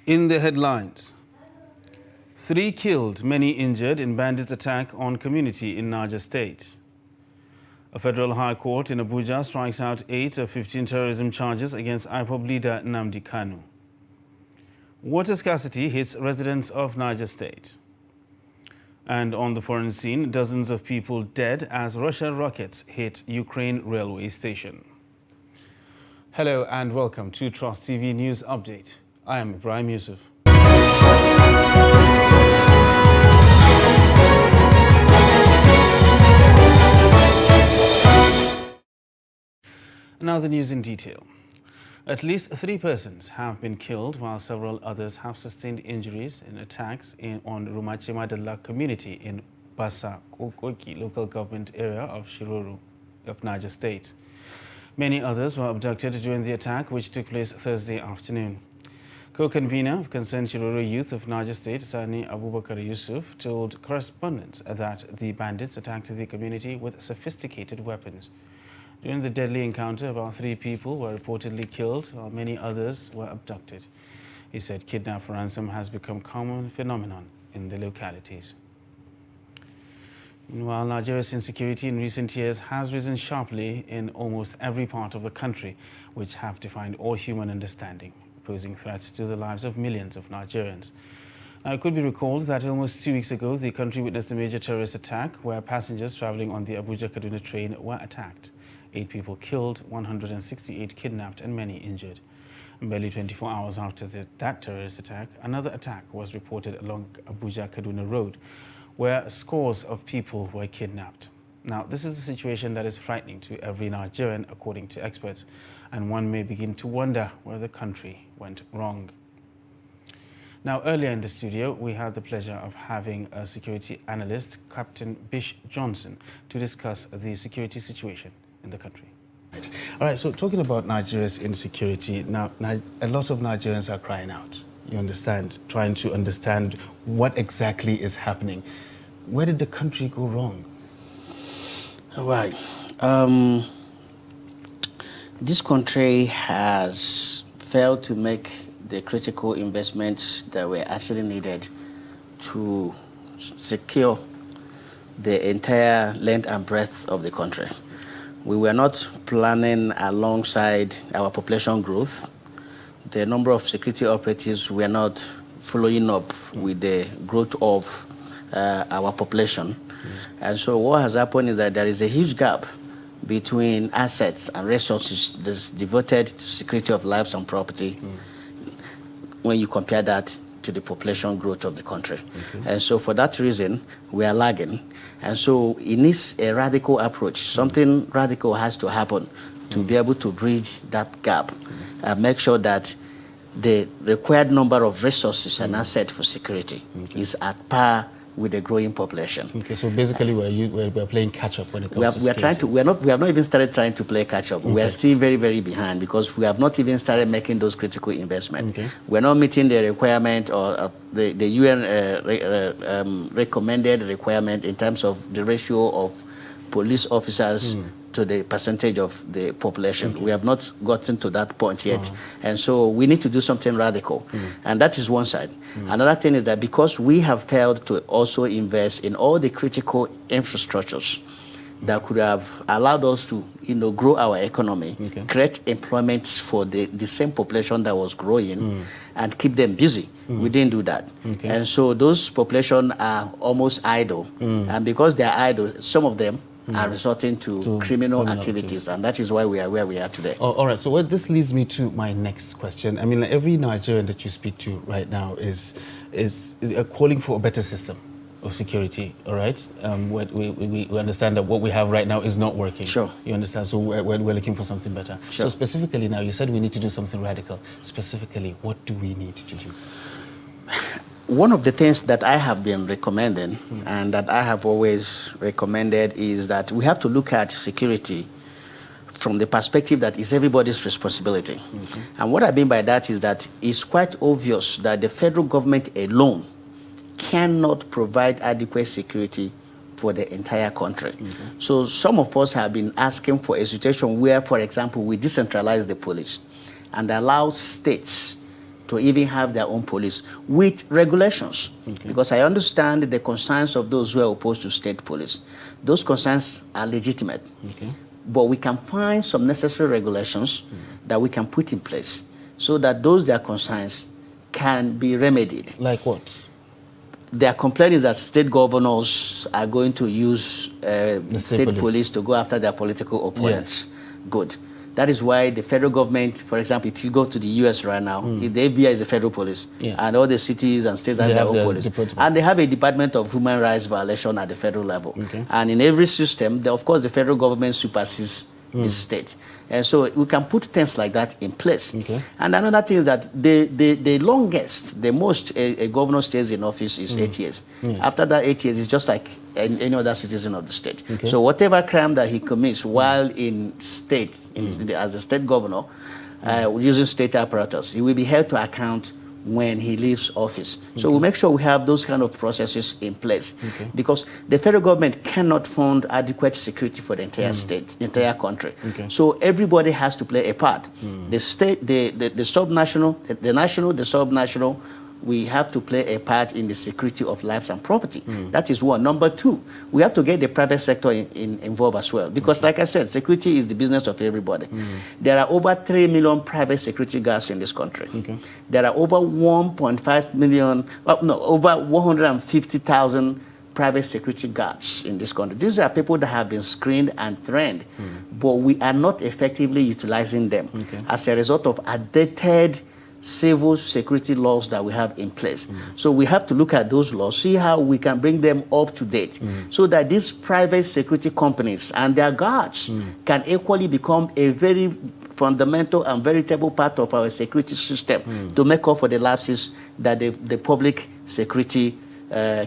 In the headlines, 3 killed, many injured in bandits' attack on community in Niger State. A federal high court in Abuja strikes out 8 of 15 terrorism charges against IPOB leader Nnamdi Kanu. Water scarcity hits residents of Niger State. And on the foreign scene, dozens of people dead as Russian rockets hit Ukraine railway station. Hello and welcome to Trust TV News Update. I am Ibrahim Yusuf. Now the news in detail. At least 3 persons have been killed while several others have sustained injuries in attacks on Rumachimadala community in Basa Kokoki local government area of Shiroro of Niger State. Many others were abducted during the attack, which took place Thursday afternoon. Co-convener of Concerned Shiroro Youth of Niger State, Sani Abubakar Yusuf, told correspondents that the bandits attacked the community with sophisticated weapons. During the deadly encounter, about 3 people were reportedly killed, while many others were abducted. He said kidnap for ransom has become a common phenomenon in the localities. Meanwhile, Nigeria's insecurity in recent years has risen sharply in almost every part of the country, which have defined all human understanding, posing threats to the lives of millions of Nigerians. Now, it could be recalled that almost 2 weeks ago, the country witnessed a major terrorist attack where passengers traveling on the Abuja-Kaduna train were attacked. 8 people killed, 168 kidnapped, and many injured. Barely 24 hours after that terrorist attack, another attack was reported along Abuja-Kaduna Road, where scores of people were kidnapped. Now, this is a situation that is frightening to every Nigerian, according to experts, and one may begin to wonder where the country went wrong. Now, earlier in the studio, we had the pleasure of having a security analyst, Captain Bish Johnson, to discuss the security situation in the country. All right, so talking about Nigeria's insecurity, now a lot of Nigerians are crying out, you understand, trying to understand what exactly is happening. Where did the country go wrong? All right. This country has failed to make the critical investments that were actually needed to secure the entire length and breadth of the country. We were not planning alongside our population growth. The number of security operatives were not following up with the growth of our population. And so what has happened is that there is a huge gap between assets and resources that's devoted to security of lives and property when you compare that to the population growth of the country. And so for that reason, we are lagging. And so it needs a radical approach. Something radical has to happen to be able to bridge that gap and make sure that the required number of resources and assets for security is at par with the growing population. Okay, so basically we're playing catch-up when it comes to security. We have not even started trying to play catch-up. We are still very, very behind because we have not even started making those critical investments. We're not meeting the requirement or the UN recommended requirement in terms of the ratio of police officers to the percentage of the population. We have not gotten to that point yet. And so we need to do something radical. And that is one side. Another thing is that because we have failed to also invest in all the critical infrastructures that could have allowed us to grow our economy, create employment for the same population that was growing and keep them busy. We didn't do that. And so those population are almost idle. And because they're idle, some of them are resorting to criminal activities, and that is why we are where we are today. All right, so this leads me to my next question. I mean, every Nigerian that you speak to right now is calling for a better system of security, all right? We understand that what we have right now is not working. Sure. You understand? So we're looking for something better. Sure. So specifically now, you said we need to do something radical. Specifically, what do we need to do? One of the things that I have been recommending and that I have always recommended is that we have to look at security from the perspective that it's everybody's responsibility. And what I mean by that is that it's quite obvious that the federal government alone cannot provide adequate security for the entire country. So some of us have been asking for a situation where, for example, we decentralize the police and allow states to even have their own police with regulations. Okay. Because I understand the concerns of those who are opposed to state police. Those concerns are legitimate. Okay. But we can find some necessary regulations that we can put in place so that those their concerns can be remedied. Like what? Their complaint is that state governors are going to use the state police to go after their political opponents. Yes. Good. That is why the federal government, for example, if you go to the US right now, the FBI is the federal police, and all the cities and states have their own police. And they have a Department of Human Rights Violation at the federal level. Okay. And in every system, of course, the federal government supersedes the state. And so we can put things like that in place. Okay. And another thing is that the longest, the most a governor stays in office is 8 years. After that 8 years, it's just like any other citizen of the state. Okay. So whatever crime that he commits while in state, as a state governor, using state apparatus, he will be held to account when he leaves office. So we make sure we have those kind of processes in place, because the federal government cannot fund adequate security for the entire state, the entire country. So everybody has to play a part. The state, the subnational, the national, the subnational, we have to play a part in the security of lives and property. That is one. Number two, we have to get the private sector involved as well. Because like I said, security is the business of everybody. There are over 3 million private security guards in this country. There are over 1.5 million, over 150,000 private security guards in this country. These are people that have been screened and trained, but we are not effectively utilizing them as a result of outdated civil security laws that we have in place. So we have to look at those laws, see how we can bring them up to date, so that these private security companies and their guards can equally become a very fundamental and veritable part of our security system to make up for the lapses that the public security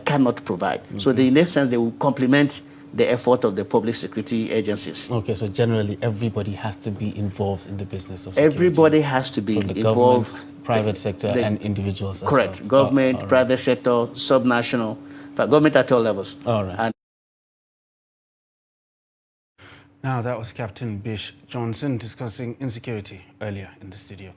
cannot provide. So in essence, they will complement the effort of the public security agencies. Okay, so generally everybody has to be involved in the business of security. Everybody has to be involved. Private sector and individuals as correct. Well. Government, right. Private sector, subnational, government at all levels. All right. And now that was Captain Bish Johnson discussing insecurity earlier in the studio.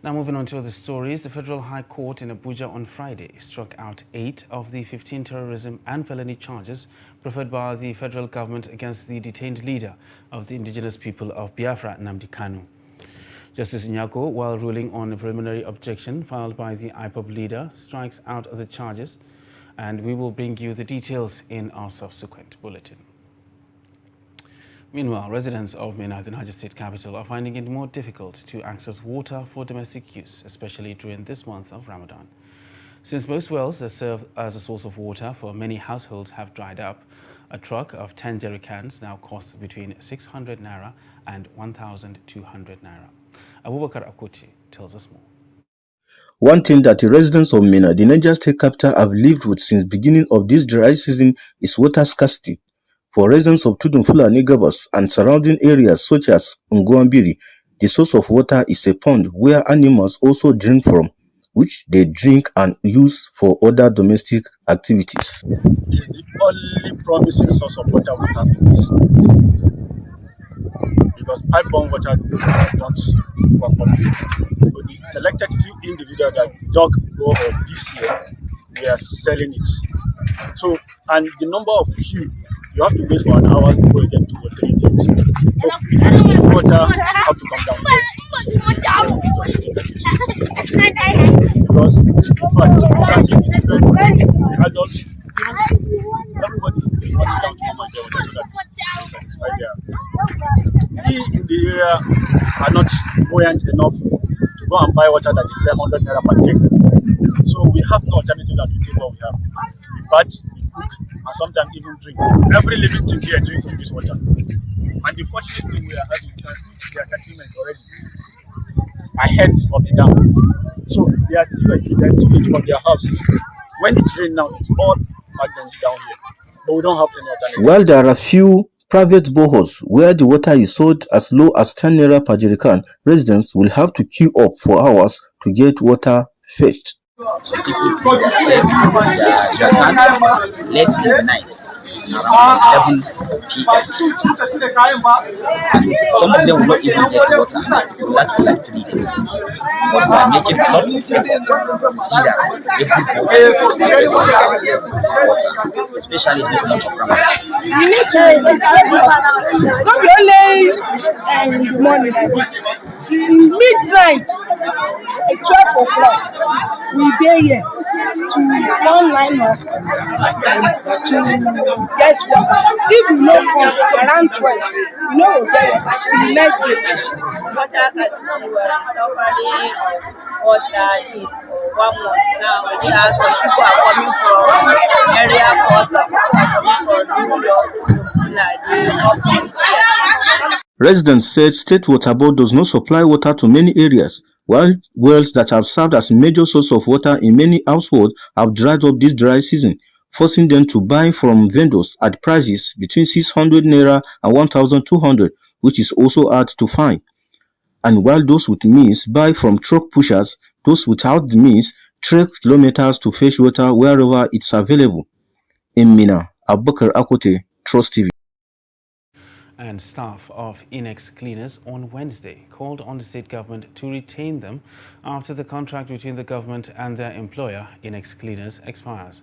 Now moving on to other stories, the Federal High Court in Abuja on Friday struck out 8 of the 15 terrorism and felony charges preferred by the federal government against the detained leader of the indigenous people of Biafra, Nnamdi Kanu. Justice Nyako, while ruling on a preliminary objection filed by the IPOB leader, strikes out the charges, and we will bring you the details in our subsequent bulletin. Meanwhile, residents of Minna, the Niger State capital, are finding it more difficult to access water for domestic use, especially during this month of Ramadan. Since most wells that serve as a source of water for many households have dried up, a truck of 10 jerrycans now costs between 600 naira and 1,200 naira. Abubakar Akuti tells us more. One thing that the residents of Minna, the Niger State capital, have lived with since beginning of this dry season is water scarcity. For residents of Tudun Fulani Gabas and surrounding areas such as Ngwambiri, the source of water is a pond where animals also drink from, which they drink and use for other domestic activities. It's the only promising source of water we have in this city. Because pipe-borne water don't come from it. So the selected few individuals that dug borehole this year, they are selling it. So, and the number of queue, you have to wait for an hour before you get 2 or 3 things. So if you need water, you have to come down here. So, because, in fact, you can see the children, the adults, everybody is running down to Mama Joe so that they satisfy their. We in the area are not buoyant enough to go and buy water that they sell 100 naira per keg. So we have no alternative than to take what we have. We batch, we cook, and sometimes even drink. Every living thing here drinks from this water. And the fortunate thing we are having, you can see their settlement already ahead of the dam. So their sewage from their houses. When it's rain now, it's all magnet down here. But we don't have any alternative. While there are few private boreholes where the water is sold as low as 10 naira per jerrycan, residents will have to queue up for hours to get water fetched. Some people put their jerrycan late in the night around 11 p.m. Some of them will not even get water. It will last for like 3 days. But we are making a lot of effort to see that everybody water, especially this month of Ramadan. We need to not be only in the morning like this. In midnight, at 12 o'clock, we dey here to come line up to get water. If we no come around 12, we no go get water till next day. Water as we were suffering of water is for 1 month now. Some people are coming from area court, some people are coming from New York to Residents said State Water Board does not supply water to many areas, while wells that have served as a major source of water in many households have dried up this dry season, forcing them to buy from vendors at prices between 600 naira and 1,200, which is also hard to find. And while those with means buy from truck pushers, those without the means trek kilometers to fetch water wherever it's available. In Mina, Abubakar Akote, Trust TV. And staff of INEX cleaners on Wednesday called on the state government to retain them after the contract between the government and their employer, INEX Cleaners, expires.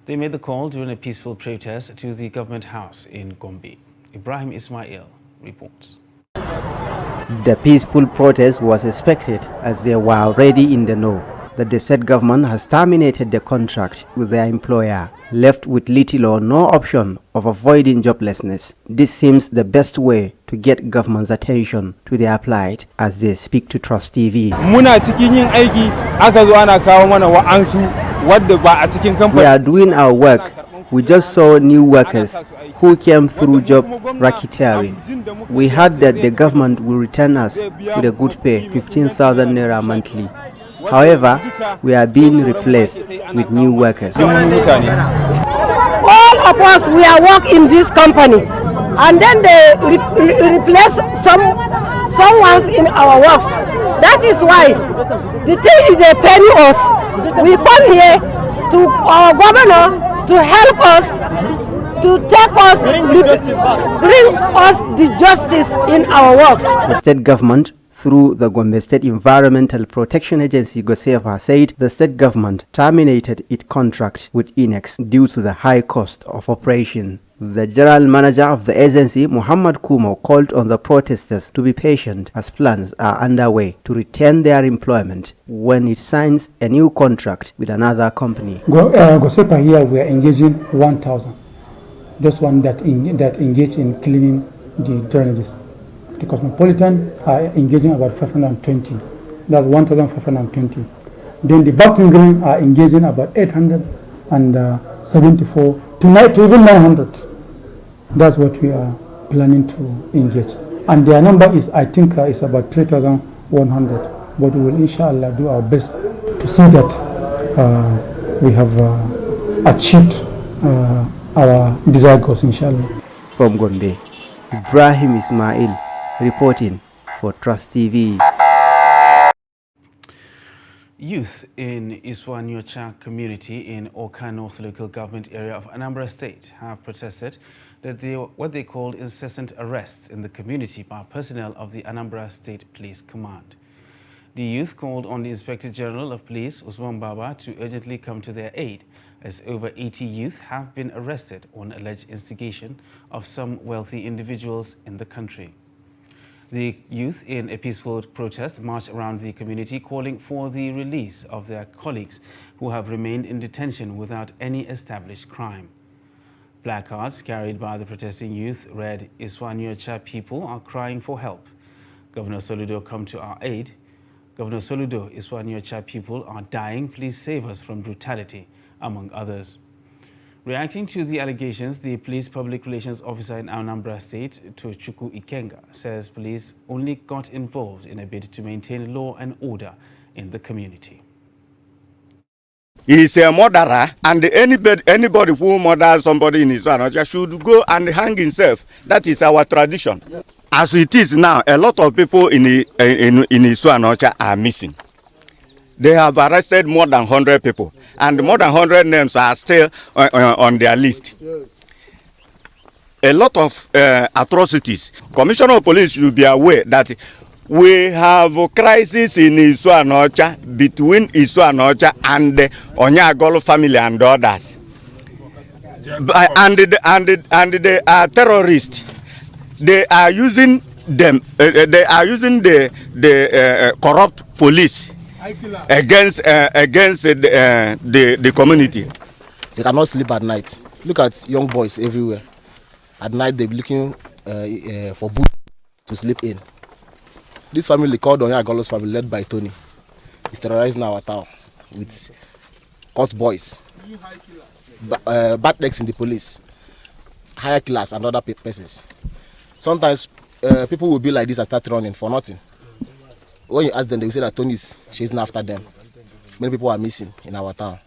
They made the call during a peaceful protest to the government house in Gombe. Ibrahim Ismail reports. The peaceful protest was expected as they were already in the know that the state government has terminated the contract with their employer, left with little or no option of avoiding joblessness. This seems the best way to get government's attention to their plight as they speak to Trust TV. We are doing our work. We just saw new workers who came through job racketeering. We heard that the government will return us with a good pay, 15,000 naira monthly. However, we are being replaced with new workers. All of us, we are working in this company, and then they replace someone in our works. That is why the thing is they pay us. We come here to our governor to help us, to take us, bring us the justice in our works. The state government, through the Gombe State Environmental Protection Agency (GOSEFA), said the state government terminated its contract with INEX due to the high cost of operation. The general manager of the agency, Muhammad Kumo, called on the protesters to be patient as plans are underway to retain their employment when it signs a new contract with another company. GOSEFA here, we are engaging 1,000. Those one that engage in cleaning the drainages. The Cosmopolitan are engaging about 520. That's 1,520. Then the Baptist Green are engaging about 874. Tonight, even 900. That's what we are planning to engage. And their number is, I think, is about 3,100. But we will, inshallah, do our best to see that we have achieved our desired goals, inshallah. From Gombe, Ibrahim Ismail reporting for Trust TV. Youth in Iswanyocha community in Oka North local government area of Anambra State have protested that what they called incessant arrests in the community by personnel of the Anambra State Police Command. The youth called on the Inspector General of Police, Usman Baba, to urgently come to their aid, as over 80 youth have been arrested on alleged instigation of some wealthy individuals in the country. The youth, in a peaceful protest, marched around the community calling for the release of their colleagues who have remained in detention without any established crime. Placards carried by the protesting youth read, "Iswanyocha people are crying for help. Governor Soludo, come to our aid. Governor Soludo, Iswanyocha people are dying. Please save us from brutality," among others. Reacting to the allegations, the police public relations officer in Anambra State, Tochukwu Ikenga, says police only got involved in a bid to maintain law and order in the community. He is a murderer, and anybody who murders somebody in his Iswanyocha should go and hang himself. That is our tradition. As it is now, a lot of people in Iswanyocha are missing. They have arrested more than 100 people, and more than 100 names are still on their list. a lot of atrocities. Commissioner of Police should be aware that we have a crisis in Isuanocha, between Isuanocha and the Onyagolo family and others. And they are terrorists. They are using them. They are using the corrupt police against the community. They cannot sleep at night. Look at young boys everywhere. At night they be looking for booth to sleep in. This family called Onyagolo's family, led by Tony, is terrorizing our town with court boys, bad eggs in the police, higher class and other persons. Sometimes people will be like this and start running for nothing. When you ask them, they will say that Tony is chasing after them. Many people are missing in our town.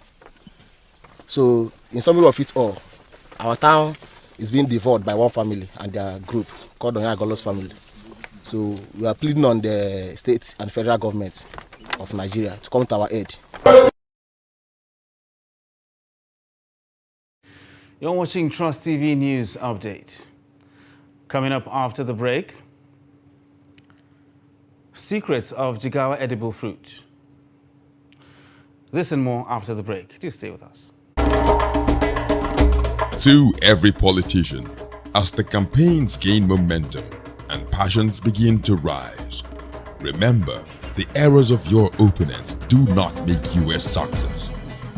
So in summary of it all, our town is being devoured by one family and their group called Onyagolo's family. So we are pleading on the state and federal government of Nigeria to come to our aid. You're watching Trust TV News Update. Coming up after the break, secrets of Jigawa edible fruit. This and more after the break. Do stay with us. To every politician, as the campaigns gain momentum and passions begin to rise, remember, the errors of your opponents do not make you a success.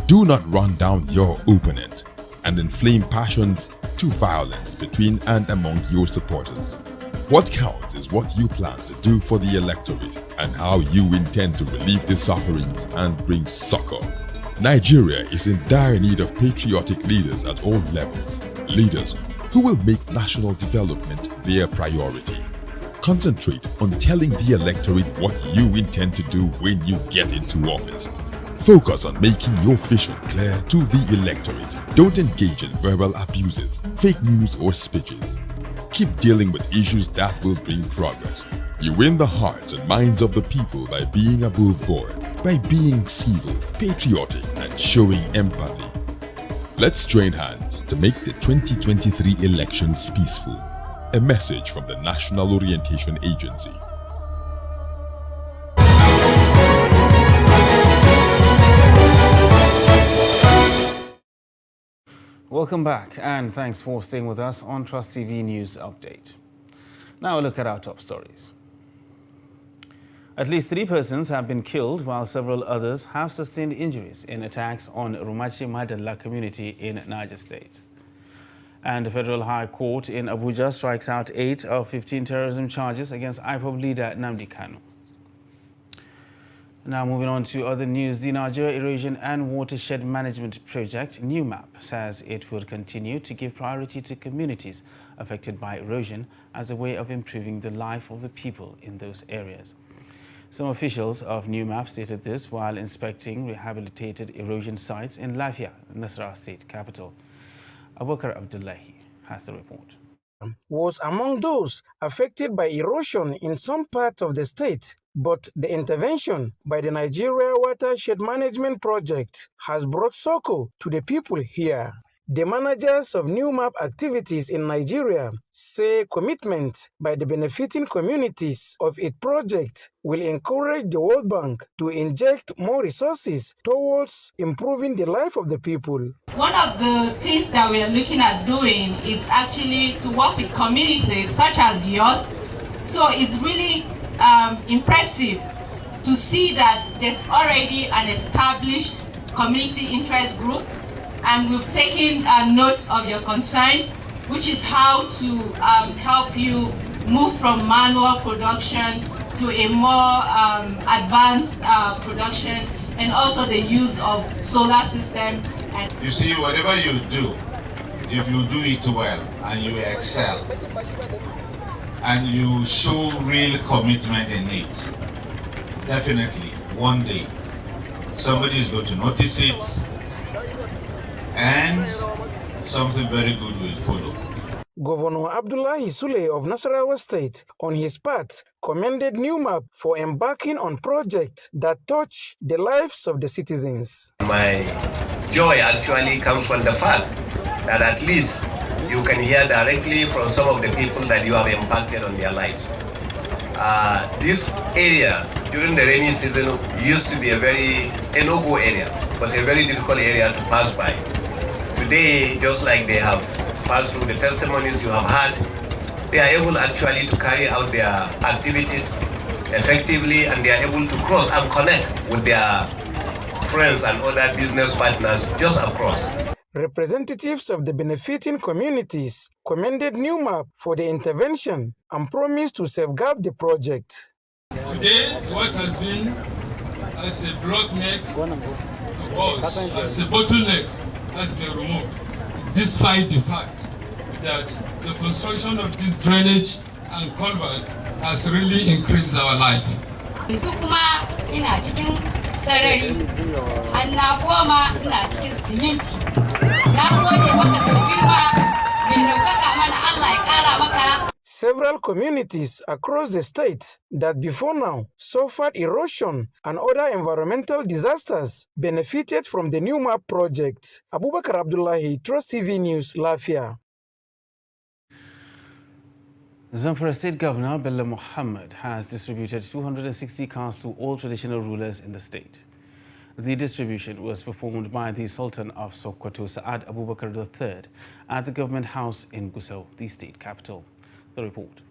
Do not run down your opponent and inflame passions to violence between and among your supporters. What counts is what you plan to do for the electorate and how you intend to relieve the sufferings and bring succor. Nigeria is in dire need of patriotic leaders at all levels. Leaders who will make national development their priority. Concentrate on telling the electorate what you intend to do when you get into office. Focus on making your vision clear to the electorate. Don't engage in verbal abuses, fake news or speeches. Keep dealing with issues that will bring progress. You win the hearts and minds of the people by being above board, by being civil, patriotic, and showing empathy. Let's join hands to make the 2023 elections peaceful. A message from the National Orientation Agency. Welcome back and thanks for staying with us on Trust TV News Update. Now a look at our top stories. At least 3 persons have been killed while several others have sustained injuries in attacks on Rumachi Madalla community in Niger State. And the Federal High Court in Abuja strikes out 8 of 15 terrorism charges against IPOB leader Nnamdi Kanu. Now moving on to other news, the Nigeria Erosion and Watershed Management Project, NEWMAP, says it will continue to give priority to communities affected by erosion as a way of improving the life of the people in those areas. Some officials of NEWMAP stated this while inspecting rehabilitated erosion sites in Lafia, Nasarawa State capital. Abubakar Abdullahi has the report. Was among those affected by erosion in some parts of the state, but the intervention by the Nigeria Watershed Management Project has brought succor to the people here. The managers of NEWMAP activities in Nigeria say commitment by the benefiting communities of its project will encourage the World Bank to inject more resources towards improving the life of the people. One of the things that we are looking at doing is actually to work with communities such as yours. So it's really impressive to see that there's already an established community interest group, and we've taken note of your concern, which is how to help you move from manual production to a more advanced production, and also the use of solar system. And you see, whatever you do, if you do it well and you excel and you show real commitment in it, definitely one day somebody is going to notice it and something very good will follow. Governor Abdullahi Sule of Nasarawa State, on his part, commended NEWMAP for embarking on projects that touch the lives of the citizens. My joy actually comes from the fact that at least you can hear directly from some of the people that you have impacted on their lives. This area during the rainy season used to be a very no-go area. It was a very difficult area to pass by. Today, just like they have passed through the testimonies you have had, they are able actually to carry out their activities effectively, and they are able to cross and connect with their friends and other business partners just across. Representatives of the benefiting communities commended NUMAP for the intervention and promised to safeguard the project. Today, what has been as a block neck to us, as a bottleneck, has been removed, despite the fact that the construction of this drainage and culvert has really increased our life. Sarari, an na koma ina cikin siminti. Na gode maka da girma, mai daukaka mana Allah ya kara maka. Several communities across the state that before now suffered erosion and other environmental disasters benefited from the NUMAP project. Abubakar Abdullahi, Trust TV News, Lafia. Zamfara State Governor Bello Muhammad has distributed 260 cars to all traditional rulers in the state. The distribution was performed by the Sultan of Sokoto, Saad Abubakar III, at the Government House in Gusau, the state capital. The report.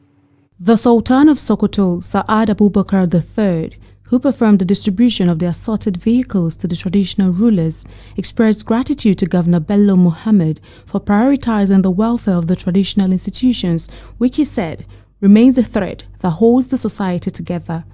The Sultan of Sokoto, Saad Abubakar III, who performed the distribution of the assorted vehicles to the traditional rulers, expressed gratitude to Governor Bello Muhammad for prioritizing the welfare of the traditional institutions, which he said remains a thread that holds the society together.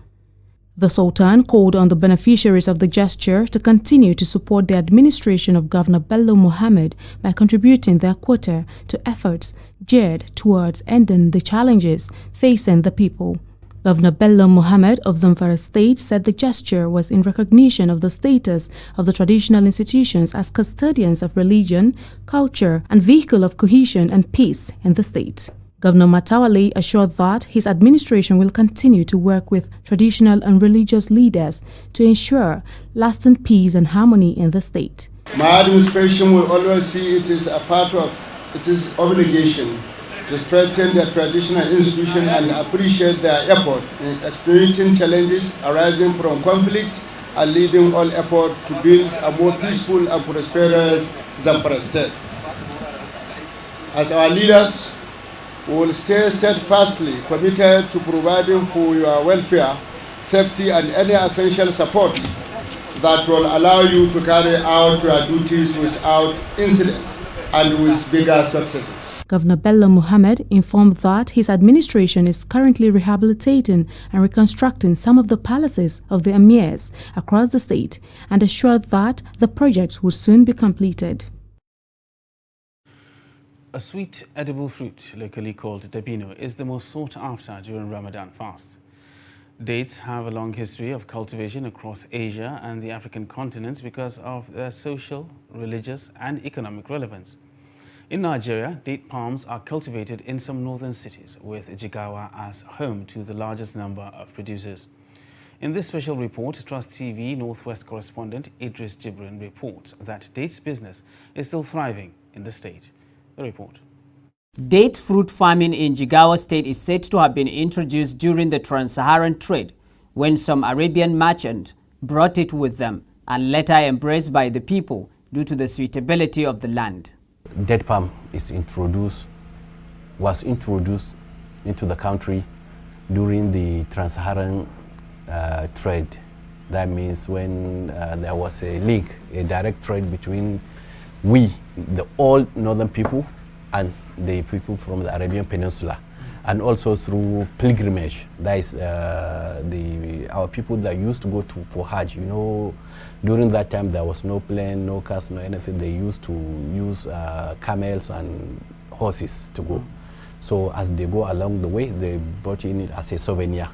The Sultan called on the beneficiaries of the gesture to continue to support the administration of Governor Bello Muhammad by contributing their quota to efforts geared towards ending the challenges facing the people. Governor Bello Muhammad of Zamfara State said the gesture was in recognition of the status of the traditional institutions as custodians of religion, culture, and vehicle of cohesion and peace in the state. Governor Matawale assured that his administration will continue to work with traditional and religious leaders to ensure lasting peace and harmony in the state. My administration will always see it as a part of its obligation to strengthen the traditional institution and appreciate their effort in extenuating challenges arising from conflict and leading all effort to build a more peaceful and prosperous Zamfara state. As our leaders, we will stay steadfastly committed to providing for your welfare, safety, and any essential support that will allow you to carry out your duties without incident and with bigger successes. Governor Bello Muhammad informed that his administration is currently rehabilitating and reconstructing some of the palaces of the emirs across the state and assured that the project will soon be completed. A sweet edible fruit, locally called dabino, is the most sought after during Ramadan fast. Dates have a long history of cultivation across Asia and the African continents because of their social, religious, and economic relevance. In Nigeria, date palms are cultivated in some northern cities, with Jigawa as home to the largest number of producers. In this special report, Trust TV Northwest correspondent Idris Jibrin reports that dates business is still thriving in the state. The report. Date fruit farming in Jigawa State is said to have been introduced during the trans-Saharan trade, when some Arabian merchants brought it with them and later embraced by the people due to the suitability of the land. Date palm was introduced into the country during the trans-Saharan trade. That means when there was a link, a direct trade between the all northern people and the people from the Arabian Peninsula, and also through pilgrimage. That is our people that used to go for Hajj. You know, during that time there was no plane, no cars, no anything. They used to use camels and horses to go. So as they go along the way, they brought in it as a souvenir.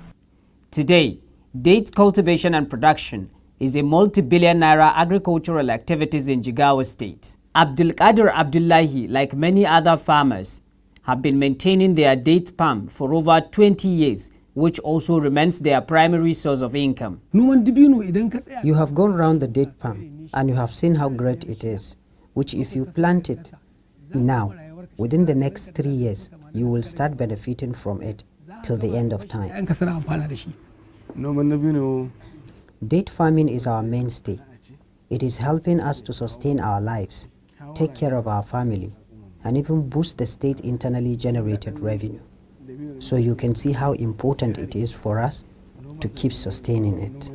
Today, date cultivation and production is a multi-billion naira agricultural activities in Jigawa State. Abdul Qadir Abdullahi, like many other farmers, have been maintaining their date palm for over 20 years, which also remains their primary source of income. You have gone around the date palm and you have seen how great it is, which if you plant it now, Within the next 3 years, you will start benefiting from it till the end of time. Date farming is our mainstay. It is helping us to sustain our lives, take care of our family, and even boost the state internally generated revenue. So you can see how important it is for us to keep sustaining it.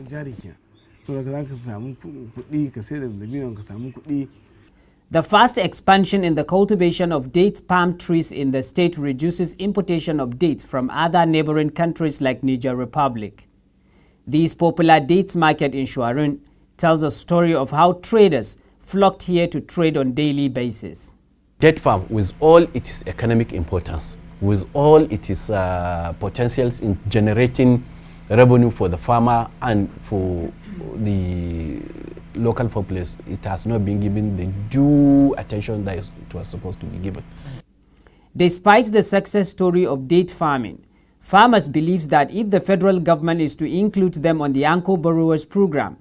The fast expansion in the cultivation of date palm trees in the state reduces importation of dates from other neighboring countries like Niger Republic. This popular dates market in Shuarun tells a story of how traders flocked here to trade on a daily basis. Date palm, with all its economic importance, with all its potentials in generating revenue for the farmer and for the local populace, it has not been given the due attention that it was supposed to be given. Despite the success story of date farming, farmers believe that if the federal government is to include them on the Anchor Borrowers Program,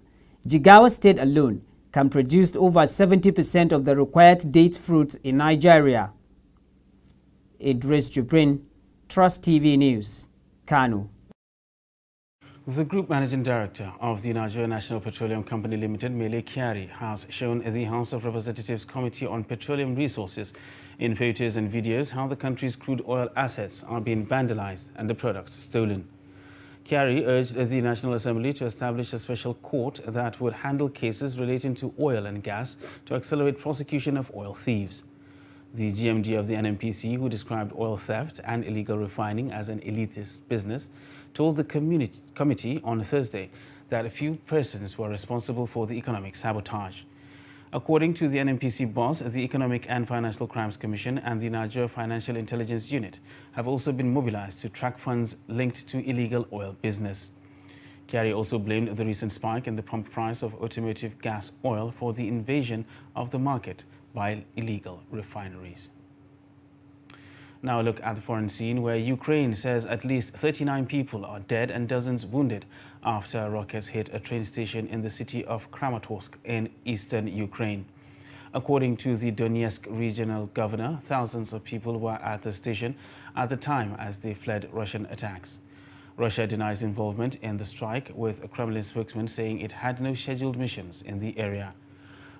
Jigawa State alone can produce over 70% of the required date fruit in Nigeria. Idris Jubrin, Trust TV News, Kano. The Group Managing Director of the Nigeria National Petroleum Company Limited, Mele Kyari, has shown the House of Representatives Committee on Petroleum Resources in photos and videos how the country's crude oil assets are being vandalized and the products stolen. Kyari urged the National Assembly to establish a special court that would handle cases relating to oil and gas to accelerate prosecution of oil thieves. The GMD of the NNPC, who described oil theft and illegal refining as an elitist business, told the committee on Thursday that a few persons were responsible for the economic sabotage. According to the NNPC boss, the Economic and Financial Crimes Commission and the Nigeria Financial Intelligence Unit have also been mobilized to track funds linked to illegal oil business. Kyari also blamed the recent spike in the pump price of automotive gas oil for the invasion of the market by illegal refineries. Now look at the foreign scene, where Ukraine says at least 39 people are dead and dozens wounded after rockets hit a train station in the city of Kramatorsk in eastern Ukraine. According to the Donetsk regional governor, thousands of people were at the station at the time as they fled Russian attacks. Russia denies involvement in the strike, with a Kremlin spokesman saying it had no scheduled missions in the area.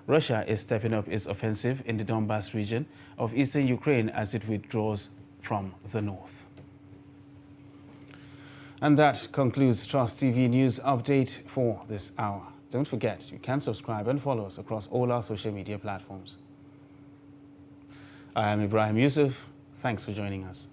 Russia is stepping up its offensive in the Donbas region of eastern Ukraine as it withdraws from the north. And that concludes Trust TV News Update for this hour. Don't forget, you can subscribe and follow us across all our social media platforms. I am Ibrahim Yusuf. Thanks for joining us.